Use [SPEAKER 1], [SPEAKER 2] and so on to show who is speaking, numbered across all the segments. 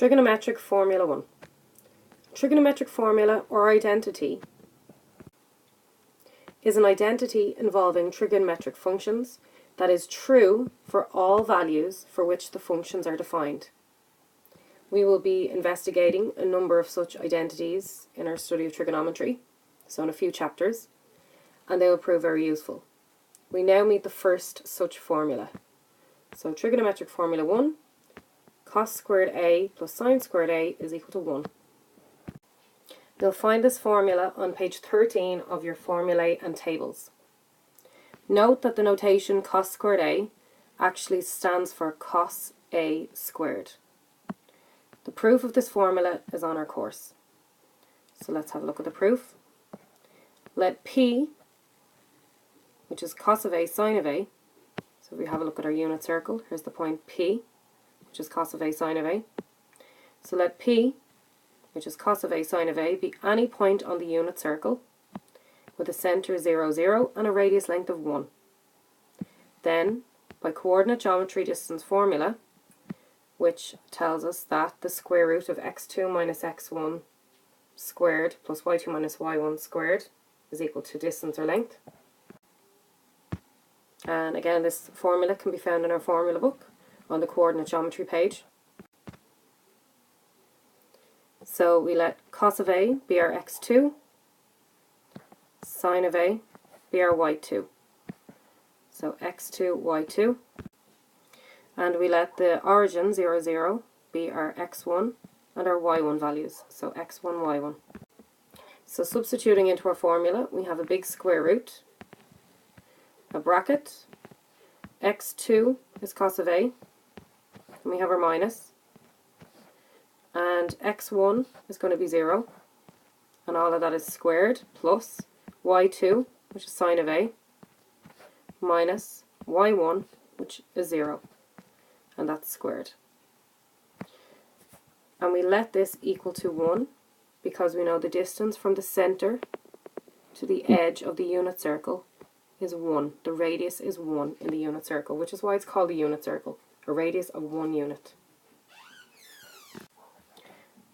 [SPEAKER 1] Trigonometric Formula 1. Trigonometric formula, or identity, is an identity involving trigonometric functions that is true for all values for which the functions are defined. We will be investigating a number of such identities in our study of trigonometry, so in a few chapters, and they will prove very useful. We now meet the first such formula. So trigonometric formula 1, cos squared a plus sine squared a is equal to 1. You'll find this formula on page 13 of your formulae and tables. Note that the notation cos squared a actually stands for cos a squared. The proof of this formula is on our course. So let's have a look at the proof. Let P, which is cos of a sine of a, so if we have a look at our unit circle, here's the point P, which is cos of a sine of a. So let P, which is cos of a sine of a, be any point on the unit circle with a centre 0, 0 and a radius length of 1. Then, by coordinate geometry distance formula, which tells us that the square root of x2 minus x1 squared plus y2 minus y1 squared is equal to distance or length. And again, this formula can be found in our formula book on the coordinate geometry page. So we let cos of a be our x2, sine of a be our y2. So x2, y2. And we let the origin 0, 0 be our x1 and our y1 values. So x1, y1. So substituting into our formula, we have a big square root, a bracket, x2 is cos of a, and we have our minus. And x1 is going to be 0, and all of that is squared, plus y2, which is sine of a, minus y1, which is 0, and that's squared. And we let this equal to 1, because we know the distance from the centre to the edge of the unit circle is 1. The radius is 1 in the unit circle, which is why it's called a unit circle, a radius of 1 unit.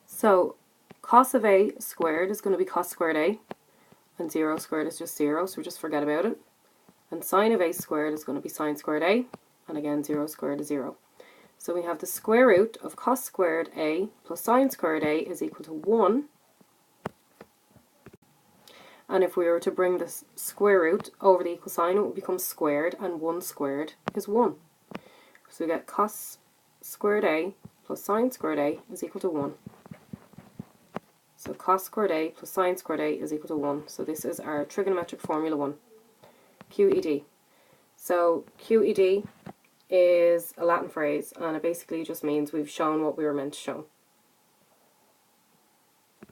[SPEAKER 1] So cos of a squared is going to be cos squared a, and 0 squared is just 0, so we just forget about it. And sine of a squared is going to be sine squared a, and again 0 squared is 0. So we have the square root of cos squared a plus sine squared a is equal to 1. And if we were to bring this square root over the equal sign, it would become squared, and 1 squared is 1. So we get cos squared a plus sine squared a is equal to 1. So cos squared a plus sine squared a is equal to 1. So this is our trigonometric formula 1. QED. So QED is a Latin phrase, and it basically just means we've shown what we were meant to show.